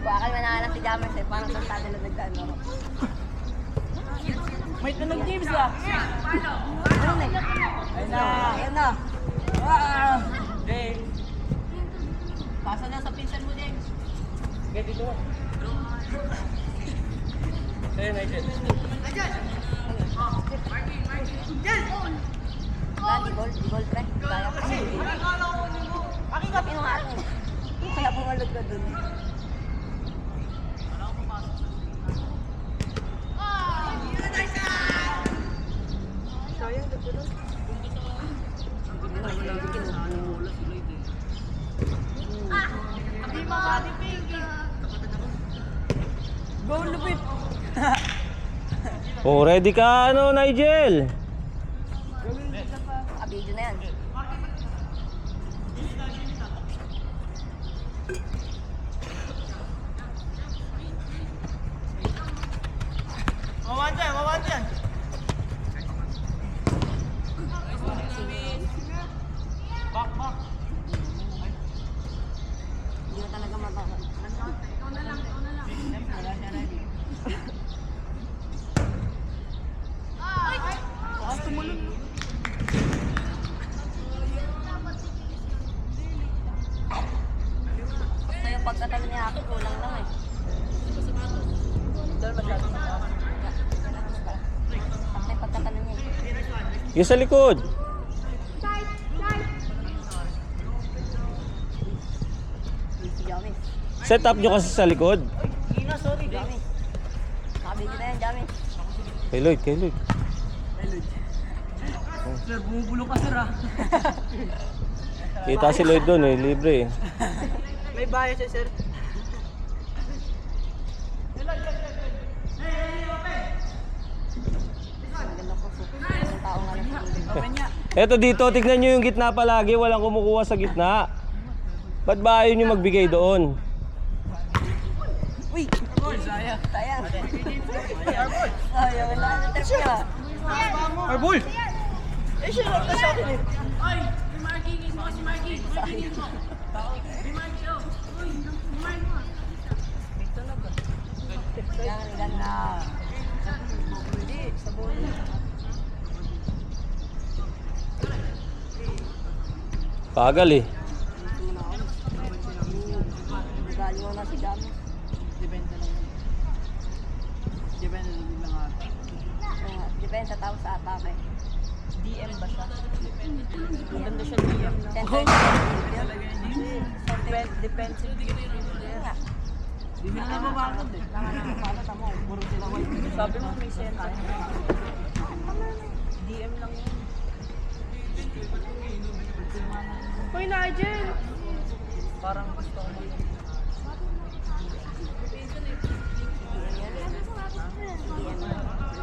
Baka manahanap si Jammers eh. Parang santado na nagdano. May tunog James ah. Ayun eh. Ayun na. Ayun na. James. Pasa na sa pinsan mo, James. Okay, dito. Ayun, Nigel. Di goal pre. Kaya ko. Pakingapin mo nga ako. Kaya pumalod ka dun. Go, lupit! Oh, ready ka ano, Nigel? Video na yan. Mawan dyan, mawan dyan! Back, back! Hindi ko talaga matakot. Ikaw na lang. Wala siya ready. Tumulong. Basta yung pagkatalo niya ako, kulang lang eh. Dahil masyado na ako. Basta yung pagkatalo niya eh. Yung sa likod. Si Jammers. Set up nyo kasi sa likod. Ina, sorry, Jammers. Nakabigyo na yan, Jammers. Kay Lloyd, kay Lloyd. Sir, bumubulo ka, sir, ah. Kita si Lloyd doon eh, libre eh. May bias siya, sir. Maganda po po. Yung tao nga lang. Open niya. Eto dito, tignan nyo yung gitna palagi, walang kumukuha sa gitna. Ba't ba ayaw nyo magbigay doon? Uy! Sayang. Sayang. Sayang. Wala na trip niya. Arbol! Eh, siya lang na siya akin eh. Yan, ganda. Hindi, sa bolo. Pagal eh. Galing mo na si Jammers. Depende lang. Depende lang ata. Depende sa tao sa atake. DM ba siya? Maganda siya DM na. Center. Defensive. Yun nga. Hindi na nababagod eh. Nakakapala, tamo. Puro sila white. Sabi mo may center. DM lang yun. Hoy, Nigel! Parang gusto ko mo yun.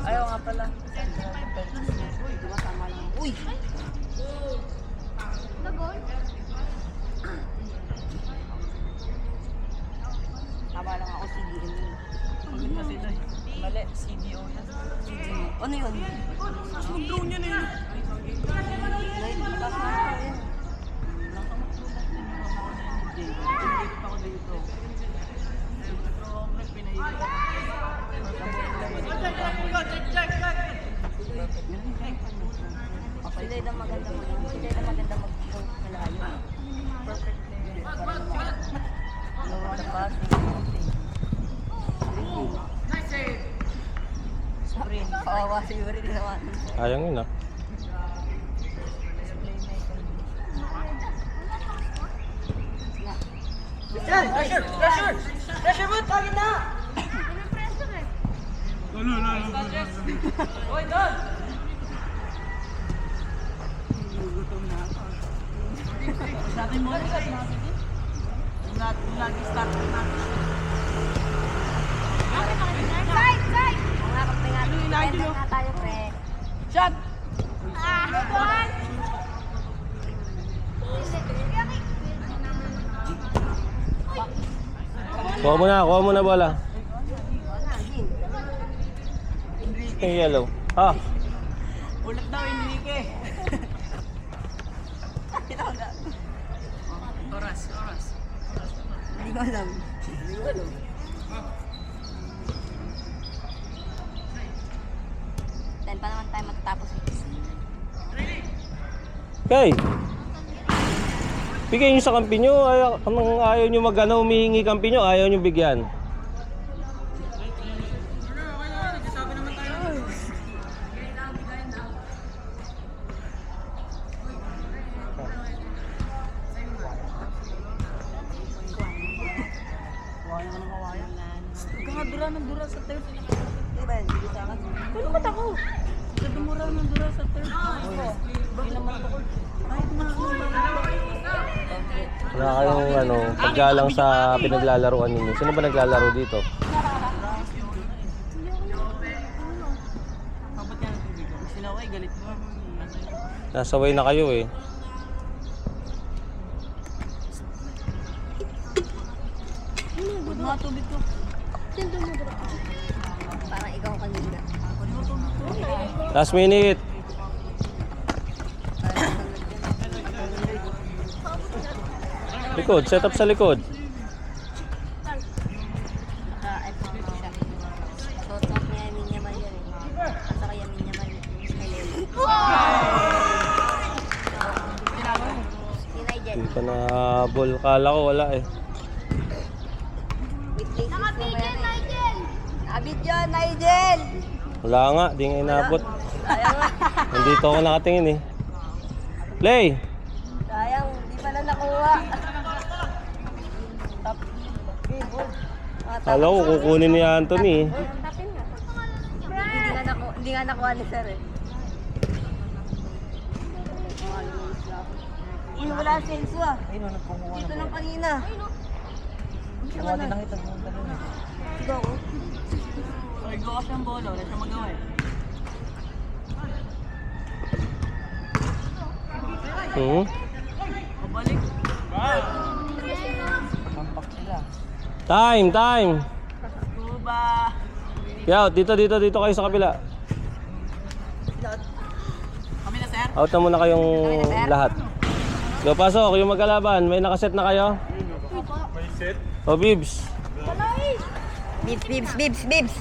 Ayaw nga pala. Uy, di ba tama lang? Uy! Tama lang ako, CDM yun. Pagod na sila eh. Mali, CDO yan. Ano yun? Mag-drone yun eh. Live, taas na ako yun. Dito ako dito. Si Lloyd ang maganda mag- si Lloyd ang maganda mag-shoot sa layo. Perfect player. Lower the pass. Sprint. Kawawa si Yuri din naman. Ayang yun ah. Yan! Pressure! Pressure! Pressure mo! Tagin na! Hoy, Don! Gutom na ako. Natin mo ulit natin. Yung nag-start natin. Mga kapag nga, depende nga tayo pre. Shot! Kuha mo na bola. Yung yellow. Ha? Ulit daw, Enrique. Oras. Hindi ko alam. Hindi ko alam. Then pa naman tayo matatapos. Okay. Bigay nyo sa kampi nyo. Ayaw nyo humihingi kampi nyo, ayaw nyo bigyan. Dura ng dura sa third. Diba, hindi sa akin. Kulo ba't ako? Sa dumura ng dura sa third. Bakit naman ako? Kahit na Wala kayong paggalang sa pinaglalaroan ninyo. Sino ba naglalaro dito? Kapag yan ang tubig ko. Sila ay galit mo. Nasaway na kayo eh. Good mga tubig ko. Parang ikaw kanina. Last minute. Likod, set up sa likod. Naka-advance siya. Shot niya Yamin Yamal yan eh. At saka Yamin Yamal. Si Nigel. Hindi pa na ball. Kala ko wala eh. Nakabidyo, Nigel! Nakabidyo, Nigel! Wala nga, di nga inabot. Sayang nga. Nandito ako nakatingin eh. Play! Sayang, di pala nakuha. Kala ko kukunin ni Anthony eh. Tapin nga. Hindi nga nakuha ni Sir eh. Uy, wala ang senso ah. Ayun, nagpunguha Dito lang kanina. Kuha din lang ito. Sigaw ko. So, go off yung bolo. Wala siya magawa eh. Pabalik. Pampak sila. Time, time! Kuba. Yaw, dito kayo sa kabila. Kami na, sir. Out na muna kayong lahat. Go, pasok. Yung magkalaban, may nakaset na kayo? May set? O, Bibs. Bibs, bibs, bibs, bibs.